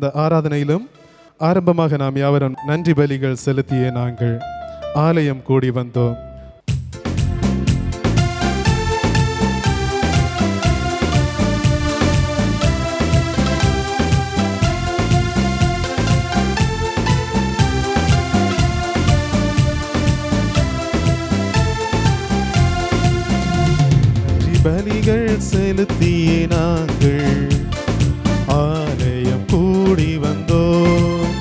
இந்த ஆராதனையிலும் ஆரம்பமாக நாம் யாவரும் நன்றி பலிகள் செலுத்திய நாங்கள் ஆலயம் கூடி வந்தோம். பலிகள் செலுத்தியே நாங்கள் ஆலயம் கூடி வந்தோம்.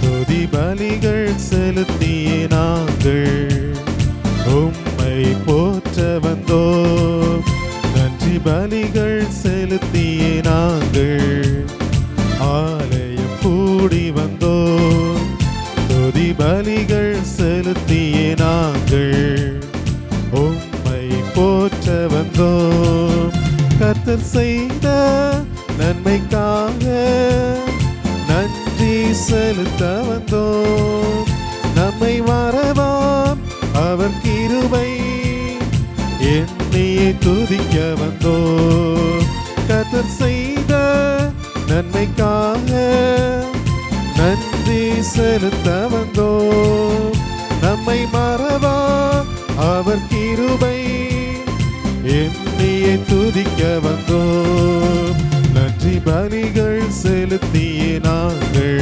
துதி பலிகள் செலுத்தியே நாங்கள் உம்மை போற்ற வந்தோம். நன்றி பலிகள் செலுத்தியே நாங்கள் ஆலயம் கூடி வந்தோம். துதி பலிகள் செலுத்தியே நாங்கள் உம்மை போற்ற வந்தோம். கர்த்தர் செய்த நன்மைக்காக நன்றி செலுத்த வந்தோம். நம்மை மறவாம் அவர் கிருபை எண்ணியை துதிக்க வந்தோம். கர்த்தர் செய்த நன்மைக்காக நன்றி செலுத்த வந்தோம். நம்மை மறவாம் அவர் கிருபை எண்ணியை துதிக்க வந்தோம். நன்றி பலிகள் செலுத்தியே நாங்கள்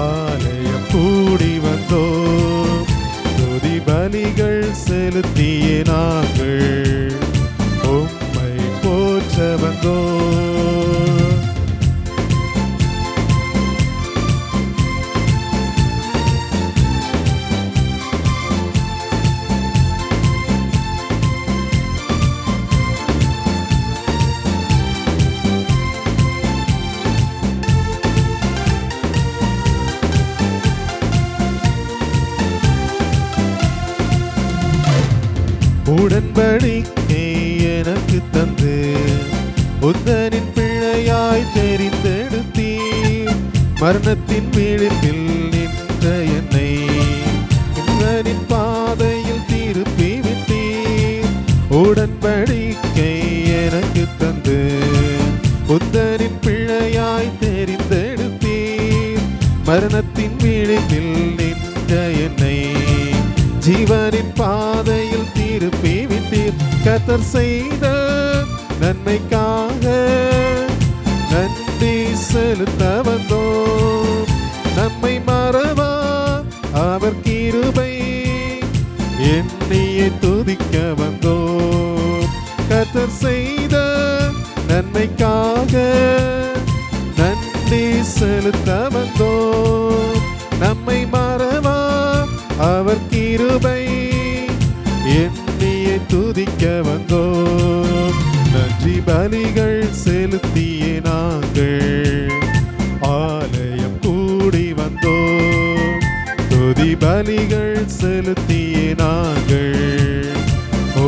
ஆலயம் கூடி வந்தோம். துதி பலிகள் செலுத்தியே நாங்கள் உம்மை போற்ற வந்தோம். உடன்படிக்கை எனக்கு தந்து உந்தனின் பிள்ளையாய் தெரிந்தெடுத்தீர். மரணத்தின் விளிம்பில் நின்ற என்னை உந்தனின் பாதையில் திருப்பி விட்டீர். உடன்படிக்கை எனக்கு தந்து உந்தனின் பிள்ளையாய் தெரிந்தெடுத்தீர். மரணத்தின் விளிம்பில் நின்ற என்னை ஜீவனின் பாதையில் திருப்பி விட்டீர். கர்த்தர் செய்த நன்மைக்காக நன்றி செலுத்த வந்தோம். நம்மை மறவா அவர் கிருபை எண்ணியை துதிக்க வந்தோம். கர்த்தர் செய்த நன்மைக்காக நன்றி செலுத்த வந்தோம். நம்மை மறவா அவர் கிருபை எண்ணியை துதிக்க வந்தோம். நன்றி பலிகள் செலுத்தியே நாங்கள் ஆலயம் கூடி வந்தோம். துதி பலிகள் செலுத்தியே நாங்கள்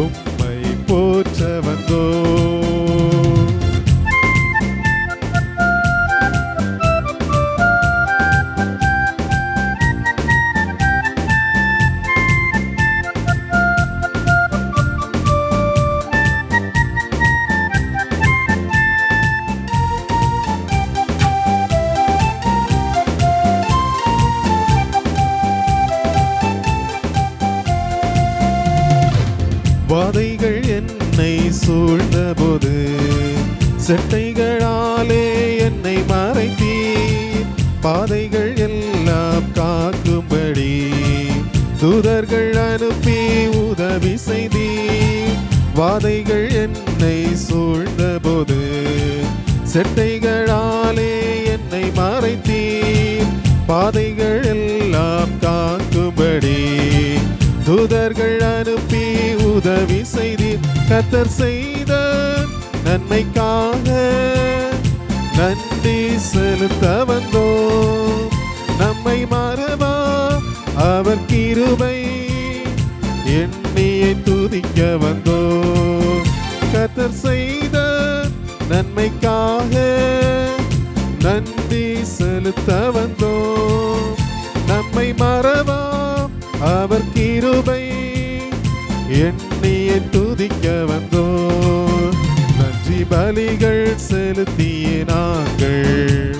உம்மை போற்ற வந்தோம். வாதைகள் என்னை சூழ்ந்தபோது செட்டைகளாலே என்னை மறைத்தீர். பாதைகள் எல்லாம் காக்கும்படி தூதர்கள் அனுப்பி உதவி செய்தீர். வாதைகள் என்னை சூழ்ந்தபோது செட்டைகளாலே என்னை மறைத்தீர். பாதைகள் எல்லாம் காக்கும்படி தூதர்கள் அனுப்பி உதவி செய்தீர். கர்த்தர் செய்த நன்மைக்காக நன்றி செலுத்த வந்தோம். நம்மை மறவா அவர் கிருபை எண்ணியை துதிக்க வந்தோம். கர்த்தர் செய்த நன்மைக்காக நன்றி செலுத்த வந்தோம். நம்மை மறவா அவர் கிருபை எண்ணியை துதிக்க வந்தோம். நன்றி பலிகள் செலுத்தியே நாங்கள்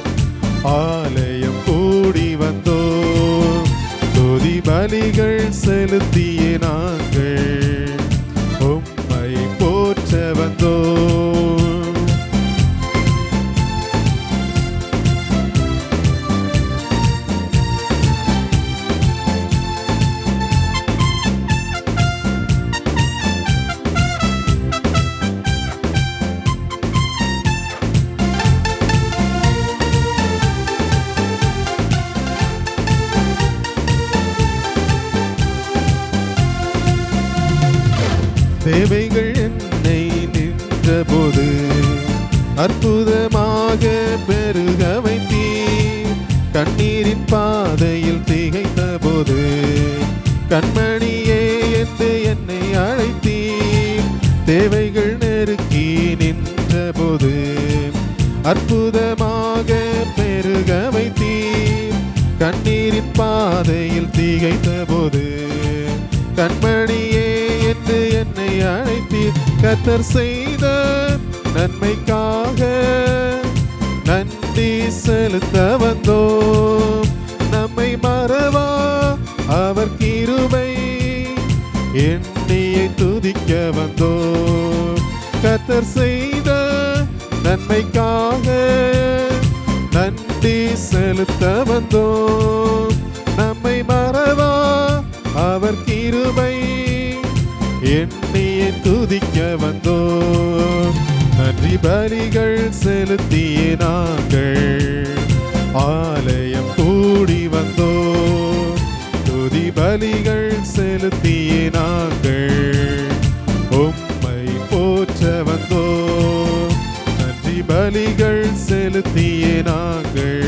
ஆலயம் கூடி வந்தோம், துதி பலிகள் செலுத்திய நாங்கள் உம்மை போற்ற வந்தோம். தேவைகள் என்னை நின்றபோது அற்புதமாக பெருக வைத்தீர். கண்ணீரின் பாதையில் திகைத்த போது கண்மணியே என்று என்னை அழைத்தீர். தேவைகள் நெருக்கி நின்ற போது அற்புதமாக பெருக வைத்தீர். கண்ணீரின் பாதையில் திகைத்த போது கண்மணியே என்று என்னை அழைத்தீர். கர்த்தர் செய்த நன்மைக்காக நன்றி செலுத்த வந்தோம். நம்மை மறவா அவர் கிருபை எண்ணியை துதிக்க வந்தோம். கர்த்தர் செய்த நன்மைக்காக நன்றி செலுத்த வந்தோம். நம்மை மறவா அவர் கிருபை எண்ணியை துதிக்க வந்தோம். நன்றி பலிகள் செலுத்திய நாங்கள் ஆலயம் கூடி வந்தோம், துதி பலிகள் செலுத்திய நாங்கள் உம்மை போற்ற வந்தோம். நன்றி பலிகள் செலுத்திய நாங்கள்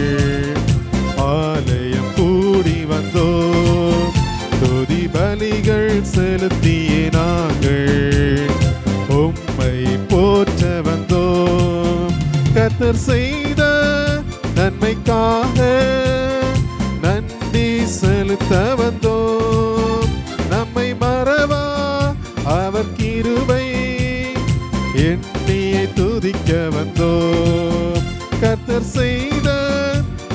ஆலயம் கூடி வந்தோம், துதி பலிகள் செலுத்திய நாங்கள் உம்மை போற்ற வந்தோம். கர்த்தர் செய்த நன்மைக்காக நன்றி செலுத்த வந்தோம். நம்மை மறவா அவர் கிருபை எண்ணியை துதிக்க வந்தோம். கர்த்தர் செய்த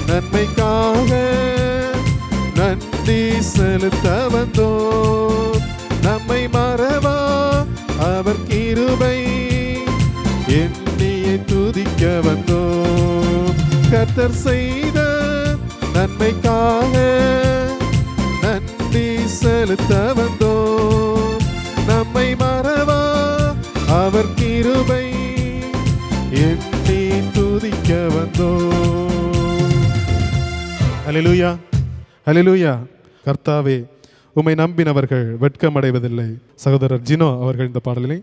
நன்மைக்காக நன்றி செலுத்த வந்தோம். நம்மை மறவா அவர் கிருபை எண்ணியை துதிக்க வந்தோம். கர்த்தர் செய்த நன்மைக்காக நன்றி செலுத்த வந்தோம். நம்மை மறவா அவர் கிருபை எண்ணி துதிக்க வந்தோம். அல்லேலூயா, அல்லேலூயா. கர்த்தாவே, உம்மை நம்பினவர்கள் வெட்கமடைவதில்லை. சகோதரர் ஜினோ அவர்கள் இந்த பாடலினை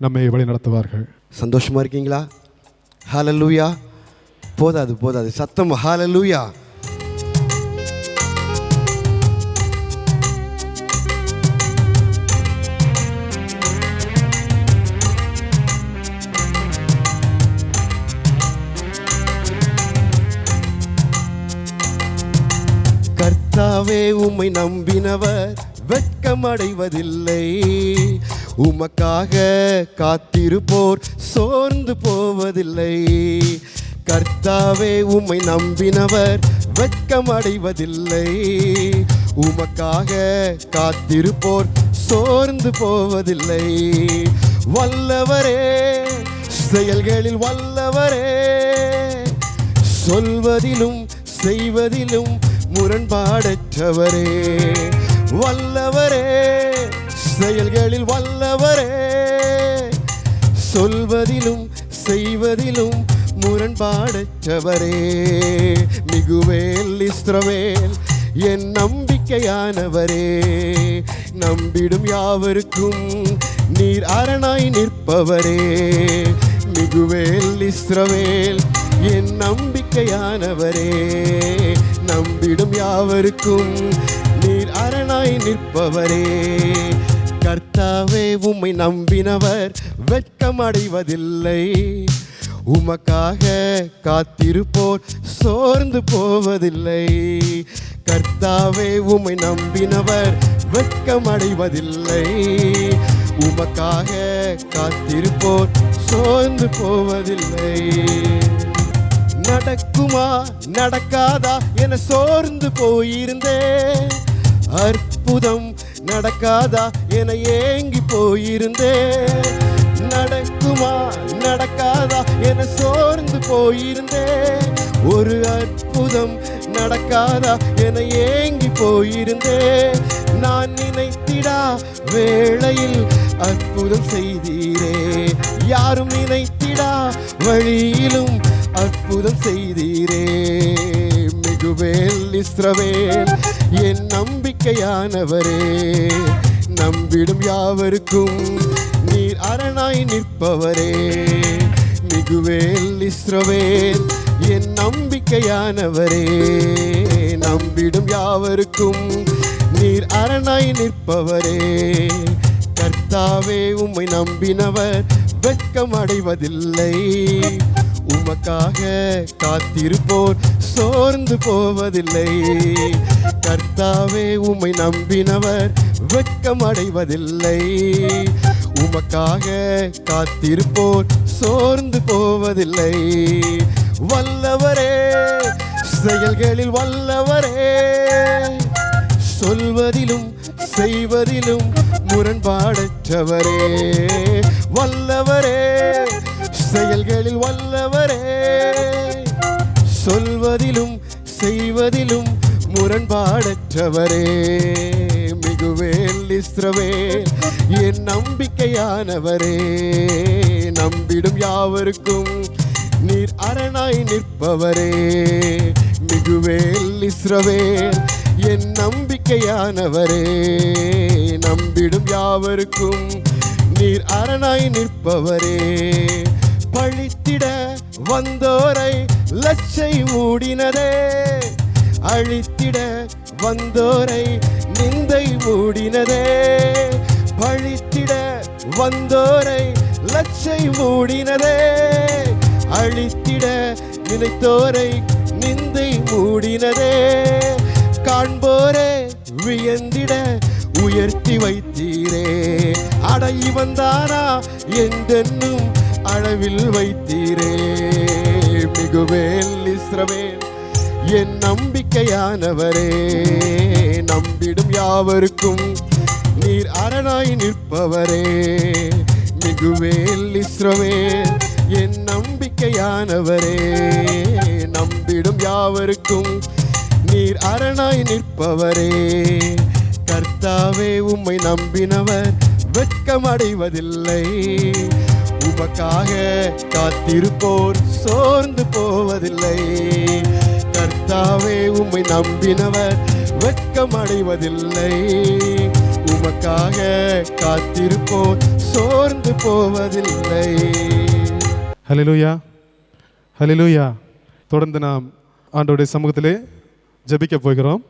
நம்மை வழி நடத்துவார்கள். சந்தோஷமா இருக்கீங்களா? ஹல்லேலூயா. போதாது சத்தம் ஹல்லேலூயா. கர்த்தாவே, உம்மை நம்பினவர் வெட்கமடைவதில்லை. உமக்காக காத்திருப்போர் சோர்ந்து போவதில்லை. கர்த்தாவே, உம்மை நம்பினவர் வெட்கமடைவதில்லை. உமக்காக காத்திருப்போர் சோர்ந்து போவதில்லை. வல்லவரே, செயல்களில் வல்லவரே, சொல்வதிலும் செய்வதிலும் முரண்பாடற்றவரே. வல்லவரே, செயல்களில் வல்லவரே, சொல்வதிலும் செய்வதிலும் முரண்பாடற்றவரே. மிகுவேல் இஸ்ரவேல் என் நம்பிக்கையானவரே. நம்பிடும் யாவருக்கும் நீர் அரணாய் நிற்பவரே. மிகுவேல் இஸ்ரவேல் என் நம்பிக்கையானவரே. நம்பிடும் யாவருக்கும் நீர் அரணாய் நிற்பவரே. கர்த்தாவே, உம்மை நம்பினவர் வெட்கமடைவதில்லை. உமக்காக காத்திருப்போர் சோர்ந்து போவதில்லை. கர்த்தாவே, உம்மை நம்பினவர் வெட்கமடைவதில்லை. உமக்காக காத்திருப்போர் சோர்ந்து போவதில்லை. நடக்குமா நடக்காதா என சோர்ந்து போயிருந்தேன். அற்புதம் நடக்காதா என ஏங்கி போயிருந்தேன். நடக்குமா நடக்காதா என சோர்ந்து போயிருந்தேன். ஒரு அற்புதம் நடக்காதா என ஏங்கி போயிருந்தேன். நான் நினைத்திடா வேளையில் அற்புதம் செய்தீரே. யாரும் நினைத்திடா வழியிலும் அற்புதம் செய்தீரே. மிகுவேல் இஸ்ரவேல் என் நம்பிக்கையானவரே. நம்பிடும் யாவருக்கும் நீர் அரணாய் நிற்பவரே. மிகுவேல் இஸ்ரவேல் என் நம்பிக்கையானவரே. நம்பிடும் யாவருக்கும் நீர் அரணாய் நிற்பவரே. கர்த்தாவே உம்மை நம்பினவர் வெட்கம் அடைவதில்லை. உமக்காக காத்திருப்போர் சோர்ந்து போவதில்லை. கர்த்தாவே உம்மை நம்பினவர் வெட்கம் அடைவதில்லை. உமக்காக காத்திருப்போர் சோர்ந்து போவதில்லை. வல்லவரே செயல்களில் வல்லவரே. சொல்வதிலும் செய்வதிலும் முரண்பாடற்றவரே. வல்லவரே செயல்களில் வல்லவரே. சொல்வதிலும் செய்வதிலும் முரண்பாடற்றவரே. மிகுவேல் இஸ்ரவேல் என் நம்பிக்கையானவரே. நம்பிடும் யாவருக்கும் நீர் அரணாய் நிற்பவரே. மிகுவேல் இஸ்ரவேல் என் நம்பிக்கையானவரே. நம்பிடும் யாவருக்கும் நீர் அரணாய் நிற்பவரே. பழித்திட வந்தோரை லட்சை மூடினதே. அழித்திட வந்தோரை நிந்தை மூடினதே. பழித்திட வந்தோரை லட்சை மூடினதே. அழித்திட நினைத்தோரை நிந்தை மூடினதே. காண்போரே வியந்திட உயர்த்தி வைத்தீரே. அடை வந்தானா என்றென்னும் அளவில் வைத்தீரே. மிகுவேல் இஸ்ரவேல் என் நம்பிக்கையானவரே. நம்பிடும் யாவருக்கும் நீர் அரணாய் நிற்பவரே. மிகுவேல் இஸ்ரவேல் என் நம்பிக்கையானவரே. நம்பிடும் யாவருக்கும் நீர் அரணாய் நிற்பவரே. கர்த்தாவே உம்மை நம்பினவர் வெட்கம் அடைவதில்லை. உமக்காக காத்திருப்போர் சோர்ந்து போவதில்லை. கர்த்தாவே உம்மை நம்பினவர் வெட்கம் அடைவதில்லை. உமக்காக காத்திருப்போர் சோர்ந்து போவதில்லை. ஹல்லேலூயா, ஹல்லேலூயா. தொடர்ந்து நாம் ஆண்டவருடைய சமூகத்திலே ஜெபிக்க போகிறோம்.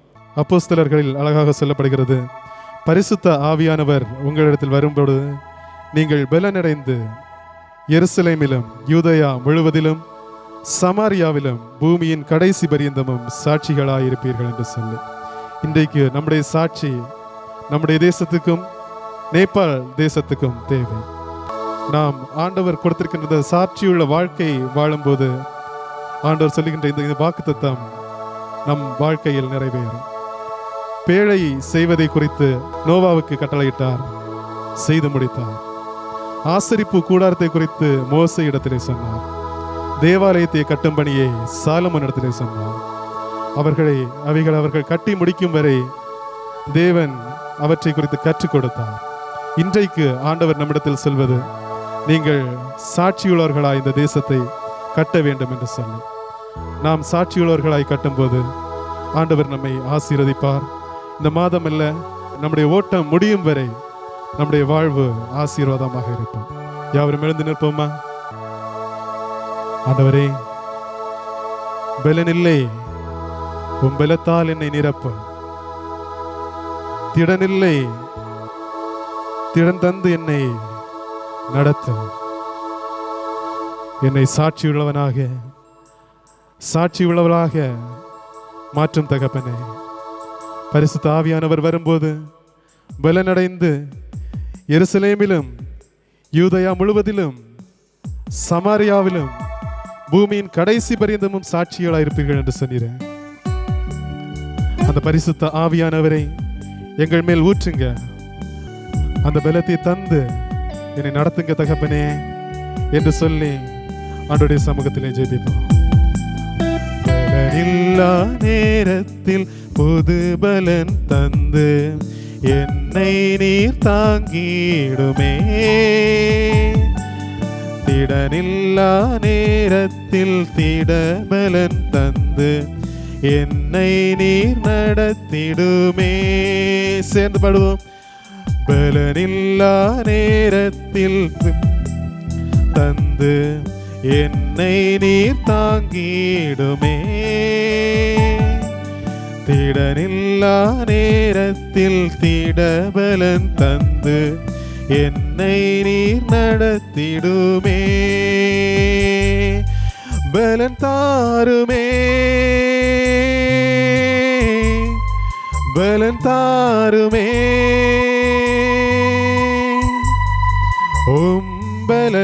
அப்போஸ்தலர்களில் அழகாக சொல்லப்படுகிறது, பரிசுத்த ஆவியானவர் உங்களிடத்தில் வரும்போது நீங்கள் பலனடைந்து எருசலேமிலும் யூதேயா முழுவதிலும் சமாரியாவிலும் பூமியின் கடைசி பரியந்தமும் சாட்சிகளாயிருப்பீர்கள் என்று சொல்லி, இன்றைக்கு நம்முடைய சாட்சி நம்முடைய தேசத்துக்கும் நேபாள் தேசத்துக்கும் தேவை. நாம் ஆண்டவர் கொடுத்திருக்கின்ற சாட்சியுள்ள வாழ்க்கை வாழும்போது ஆண்டவர் சொல்லுகின்ற இந்த வாக்குத்தத்தம் நம் வாழ்க்கையில் நிறைவேறும். பேழை செய்வதை குறித்து நோவாவுக்கு கட்டளையிட்டார், செய்து முடித்தார். ஆசரிப்பு கூடாரத்தை குறித்து மோசே இடத்திலே சொன்னார். தேவாலயத்தை கட்டும் பணியை சாலமோன் இடத்திலே சொன்னார். அவர்கள் கட்டி முடிக்கும் வரை தேவன் அவற்றை குறித்து கற்றுக் கொடுத்தார். இன்றைக்கு ஆண்டவர் நம்மிடத்தில் சொல்வது, நீங்கள் சாட்சியுள்ளவர்களாய் இந்த தேசத்தை கட்ட வேண்டும் என்று சொல்லி, நாம் சாட்சியுள்ளவர்களாய் கட்டும்போது ஆண்டவர் நம்மை ஆசீர்வதிப்பார். இந்த மாதம் அல்ல, நம்முடைய ஓட்டம் முடியும் வரை நம்முடைய வாழ்வு ஆசீர்வாதமாக இருக்கும். யாவரும் எழுந்து நிற்போமா? ஆண்டவரே, பலனில்லை, உம் பலத்தால் என்னை நிரப்ப. திடனில்லை, திடன் தந்து என்னை நடத்து. என்னை சாட்சியுள்ளவளாக மாற்றும் தகப்பனே. பரிசுத்த ஆவியானவர் வரும்போது பலனடைந்து எருசலேமிலும் யூதேயா முழுவதிலும் சமாரியாவிலும் பூமியின் கடைசி பரியந்தமும் சாட்சிகளாக இருப்பீர்கள் என்று சொன்னீரேன். அந்த பரிசுத்த ஆவியானவரை எங்கள் மேல் ஊற்றுங்க. அந்த பலத்தை தந்து என்னை நடத்துங்க தகப்பனே என்று சொல்லி ஆண்டவருடைய சமூகத்திலே ஜெபிப்போம். பலனில்லா நேரத்தில் புது பலன் தந்து என்னை நீர் தாங்கிடுமே. திடனில்லா நேரத்தில் திடபலன் தந்து என்னை நீர் நடத்திடுமே. சேர்ந்து பாடுவோம். பலனில்லா நேரத்தில் தந்து என்னை நீர் தாங்கிடுமே. திடனில்லா நேரத்தில் திடபலன் தந்து என்னை நீர் நடத்திடுமே. பலன் தாருமே, பலன் தாருமே. பலத்தால்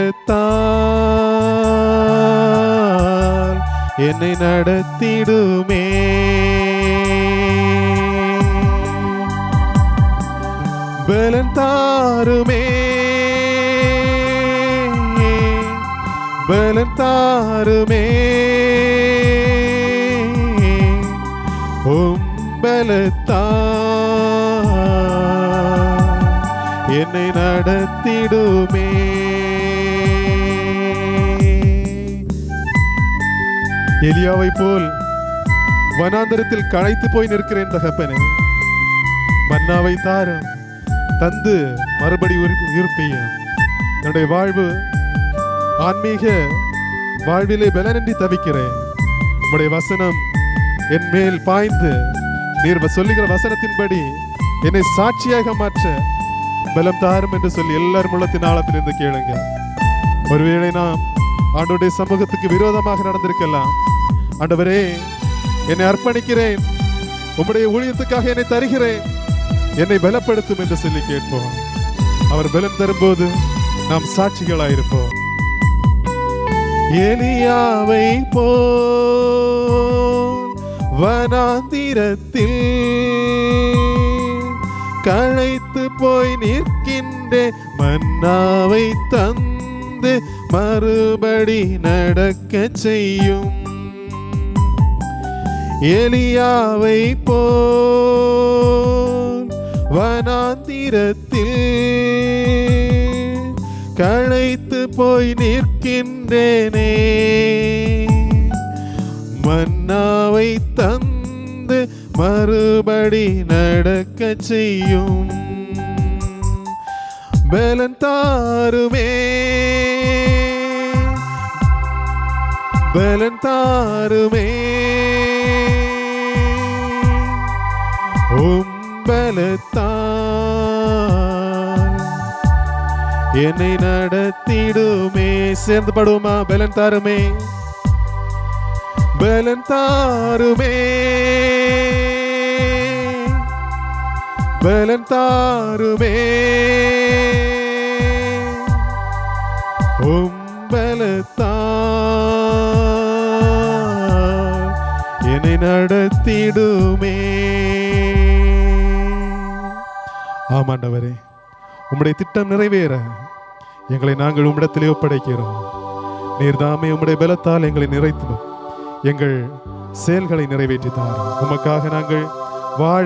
என்னை நடத்திடுமே. பலன் தாருமே, பலன் தாருமே. பலத்தால் என்னை நடத்திடுமே. எலியாவை போல் வனாந்தரத்தில் களைத்து போய் நிற்கிறேன் தகப்பனே. மன்னாவை தாரும் தந்து மறுபடி உயிர்ப்பையும் என்னுடைய வாழ்வு ஆன்மீக வாழ்விலே பலனின்றி தவிக்கிறேன். உம்முடைய வசனம் என் மேல் பாய்ந்து நீர் சொல்லுகிற வசனத்தின்படி என்னை சாட்சியாக மாற்ற பலம் தாரும் என்று சொல்லி எல்லாரும் உள்ளத்தின் ஆழத்திலிருந்து கேளுங்க. ஒருவேளை நாம் ஆண்டவருடைய சமூகத்துக்கு விரோதமாக நடந்திருக்கலாம். ஆண்டவரே, என்னை அர்ப்பணிக்கிறேன், உம்முடைய ஊழியத்துக்காக என்னை தருகிறேன், என்னை பலப்படுத்தும் என்று சொல்லி கேட்போம். அவர் பலம் தரும்போது நாம் சாட்சிகளாயிருப்போம். எலியாவை போல் வனாந்திரத்தில் களைத்து போய் நிற்கின்றேன். மன்னாவை தந்து மறுபடி நடக்க செய்யும். எலியாவை போல் வனாந்திரத்தில் களைத்து போய் நிற்கின்றேனே. மன்னாவை தந்து மறுபடி நடக்க செய்யும். பலன் தாருமே, பலன் தாருமே. பலத்தால் என்னை நடத்திடுமே. சேர்ந்து படுவோமா? பலன் தாருமே, பலன் தாருமே, பலன் தாருமே. பலத்தால் என்னை நடத்திடுமே. ஆமாண்டவரே, உம்முடைய திட்டம் நிறைவேற எங்களை நாங்கள் உம்மிடத்திலே ஒப்படைக்கிறோம். நீர்தாமே உம்முடைய பலத்தால் எங்களை நிறைத்து எங்கள் செயல்களை நிறைவேற்றித்தார். உமக்காக நாங்கள் வாழ,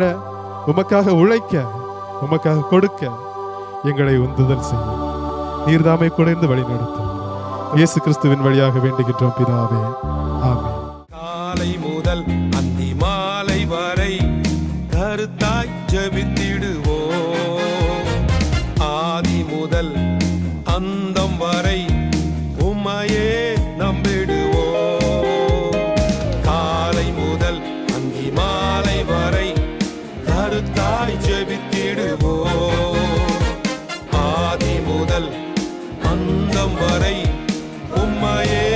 உமக்காக உழைக்க, உமக்காக கொடுக்க எங்களை உந்துதல் செய்யும். நீர்தாமே குறைந்து வழி நடத்தும். இயேசு கிறிஸ்துவின் வழியாக வேண்டுகின்றோம் பிதாவே, ஆமென். காலை முதல் அந்தி மாலை வரை கருத்தாய் ஜெபித்திடுவோம். ஆதி முதல் அந்தம் வரை உம்மையே நம்பிடுவோம். காலை முதல் அந்தி மாலை வரை கருத்தாய் ஜெபித்திடுவோம். ஆதி முதல் அந்தம் வரை உம்மையே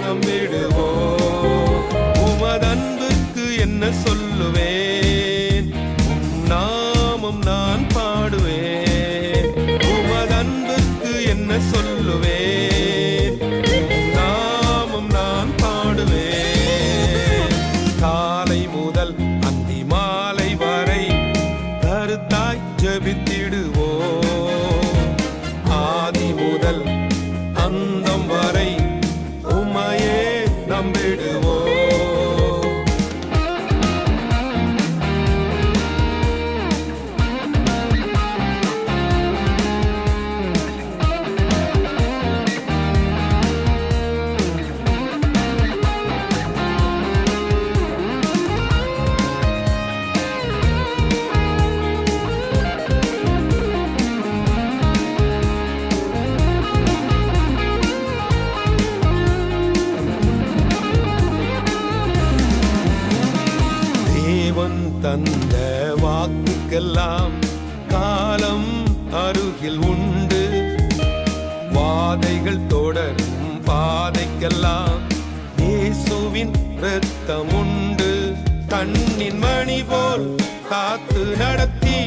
நம்பிடுவோம். உமதன்புக்கு என்ன சொல்லுவேன், உம் நாமம் நான் பாடுவேன். உமதன்புக்கு என்ன சொல்லுவேன், உம் நாமம் நான் காலை முதல் அந்தி மாலை வரை கருத்தாய் ஜெபித்திடுவோ. ஆதி முதல் அந்தம் வரை உம்மையே நம்பிடுவோ. தேவன் தந்த வாக்குக்கெல்லாம் காலம் அருகில் உண்டு. வாதைகள் தொடரும் பாதைக்கெல்லாம் இயேசுவின் இரத்தம் உண்டு. கண்ணின் மணி போல் காத்து நடத்தி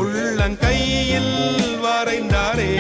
உள்ளங்கையில் வரைந்தாரே.